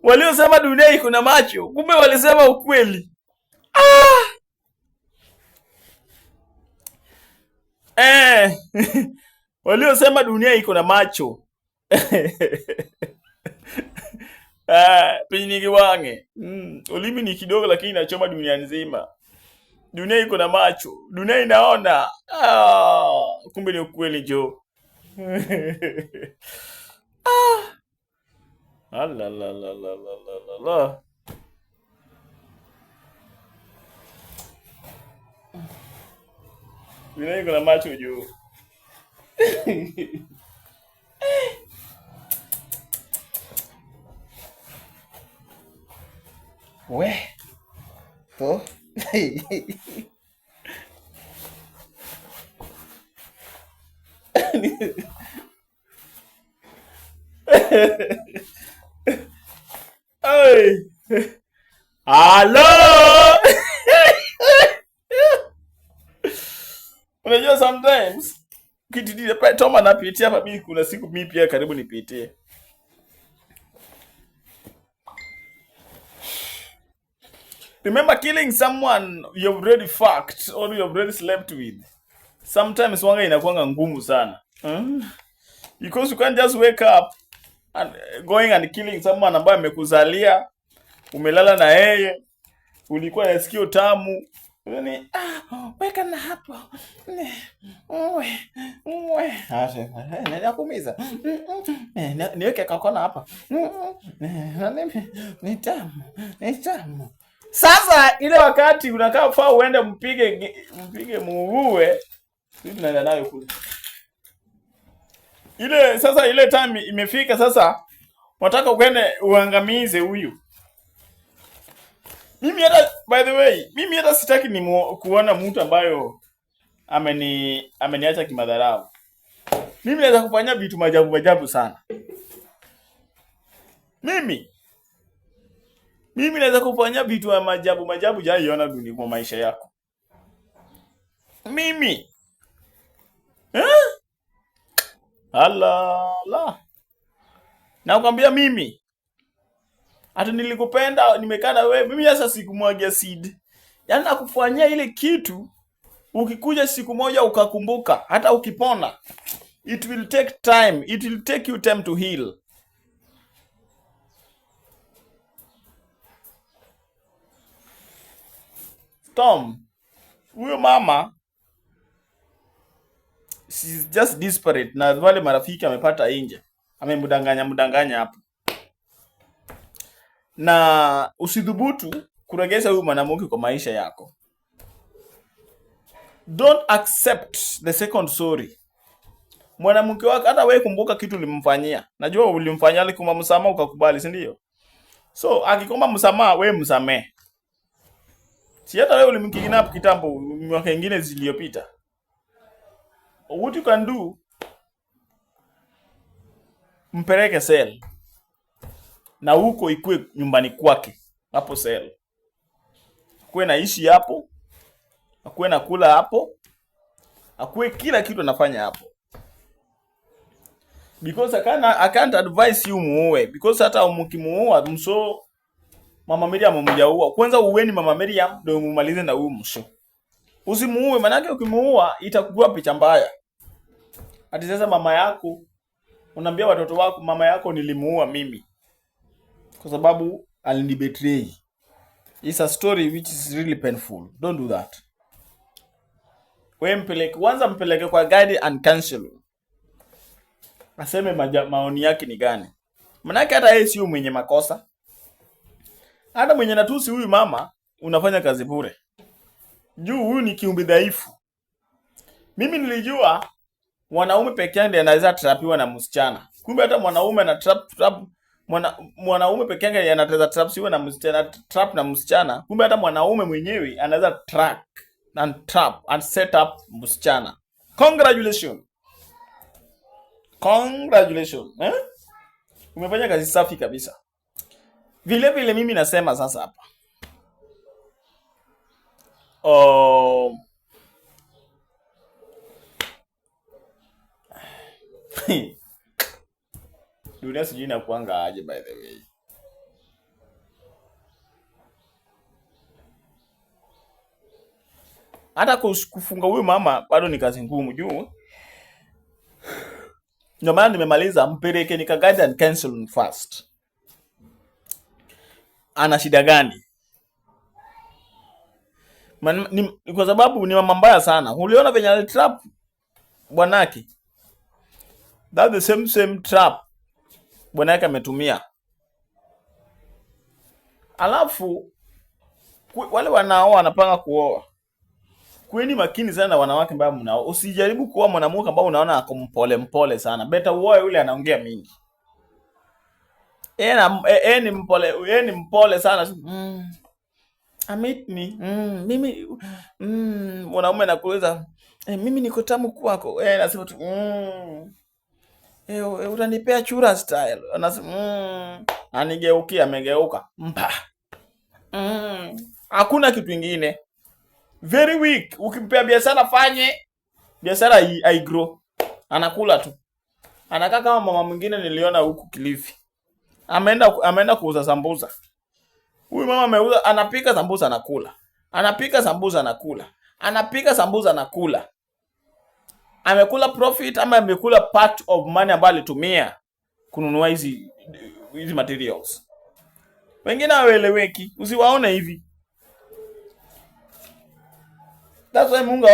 Waliosema dunia iko na macho, kumbe walisema ukweli. Eh. Waliosema dunia iko na macho. Penye wange. Ulimi ni kidogo lakini inachoma dunia nzima. Dunia iko na macho. Dunia inaona. Kumbe ni ukweli jo. La. Dunia iko na macho jo. We. To. Ay. Halo. Unajua sometimes kitu Toma napitia hapa, mimi kuna siku mimi pia karibu nipitie. Remember, killing someone you've already fucked or you've already slept with. Sometimes wanga inakuanga ngumu sana. Because you can't just wake up and going and killing someone ambaye amekuzalia, umelala na yeye, ulikuwa na sikio tamu. Yaani weka na hapo. Nakuumiza. Niweke kakona hapa. Ni tamu. Sasa ile wakati unakaa faa uende mpige muue, sisi tunaenda nayo kule. Ile time imefika sasa, unataka uende uangamize huyu. Mimi hata, by the way, mimi hata sitaki kuona mtu ambayo ameniacha kimadharau. Mimi naweza kufanya vitu majabu sana. Mimi naweza kufanya vitu ya majabu jaiona dunia kwa maisha yako. Mimi. Allah. Nakwambia mimi. Hata nilikupenda, nimekaa na wewe. Mimi sasa sikumwagia seed. Yaani nakufanyia ile kitu, ukikuja siku moja ukakumbuka, hata ukipona. It will take time. It will take you time to heal. Tom, huyo mama, she's just desperate, na wale marafiki amepata nje. Amemdanganya hapo. Na usidhubutu kuregeza huyu mwanamke kwa maisha yako. Don't accept the second sorry. Mwanamke wako, hata wewe kumbuka kitu ulimfanyia. Najua ulimfanyia alikuma msamaha ukakubali, si ndio? So akikomba msamaha, wewe msamee. Si hata wewe ulimkidnap kitambo mwaka ingine ziliyopita. What you can do, mpeleke cell. Na huko ikue nyumbani kwake, hapo cell. Akue naishi hapo, akue nakula hapo, akue kila kitu anafanya hapo. Because I can't advise you muue, because hata mkimuua Mama Miriam mjaua. Kwanza uweni Mama Miriam ndio mumalize na huyu msho. Usimuue, manake ukimuua itakuwa picha mbaya. Ati sasa mama yako unaambia watoto wako mama yako nilimuua mimi kwa sababu alinibetray. It's a story which is really painful. Don't do that. Wewe mpeleke kwa guide and counsel. Aseme maoni yake ni gani. Manake hata yeye sio mwenye makosa. Hata mwenye natusi huyu mama unafanya kazi bure. Juu huyu ni kiumbe dhaifu. Mimi nilijua mwanaume pekee yake ndiye anaweza trapiwa na msichana. Kumbe hata mwanaume ana mwanaume pekee yake anaweza trapsiwa na msichana, trap na msichana. Kumbe hata mwanaume mwenyewe anaweza track and trap and set up msichana. Congratulations. Umefanya kazi safi kabisa. Vile mimi nasema sasa hapa. Dunia sijui inakuanga aje by the way. Hata kufunga huyu mama bado ni kazi ngumu juu. Ndio maana nimemaliza mpeleke nika guide and cancel first. Ana shida gani? Ni kwa sababu ni mama mbaya sana. Uliona venye alitrap bwanake? That the same trap bwanake ametumia. Alafu wale wanao wanapanga kuoa. Kweni makini sana na wanawake ambao mnao. Usijaribu kuoa mwanamke ambao unaona ako mpole sana. Better uoe yule anaongea mingi. Yeye ni mpole sana. Amit ni mimi mwanaume anakuuliza mimi niko tamu kwako. Nasema tu utanipea chura style. Anasema anigeukia, amegeuka. Hakuna kitu kingine. Very weak. Ukimpea biashara fanye, biashara grow. Anakula tu. Anakaa kama mama mwingine niliona huku Kilifi. Ameenda kuuza sambusa. Huyu mama ameuza, anapika sambusa anakula. Anapika sambusa anakula. Anapika sambusa anakula. Amekula profit ama amekula part of money ambayo alitumia kununua hizi materials. Wengine hawaeleweki, usiwaone hivi. That's why Mungu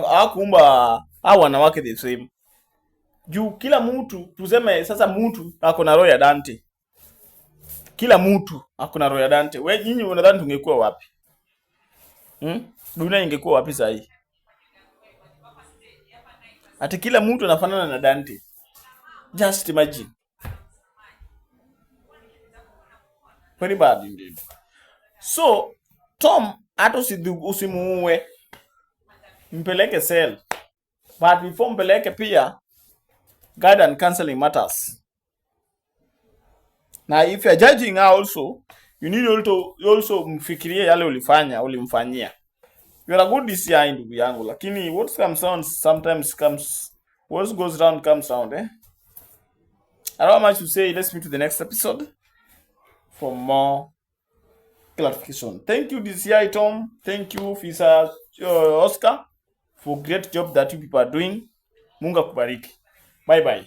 hakuumba hao wanawake the same. Juu kila mtu tuseme sasa mtu ako na roho ya Dante. Kila mtu ako na roho ya Dante. Wewe nyinyi unadhani tungekuwa wapi? Dunia ingekuwa wapi sasa hii? Ati kila mtu anafanana na Dante. Just imagine. Very bad indeed. So, Tom hata usimuue. Mpeleke cell. But before mpeleke pia guide and counseling matters. Now if you are judging her also, you need also mfikirie yale ulimfanyia. You are a good DCI ndugu yangu, lakini what comes around sometimes comes, what goes round comes round, I don't have much to say. Let's meet to the next episode for more clarification. Thank you DCI Tom, thank you Officer Oscar for great job that you people are doing. Mungu akubariki. Bye bye.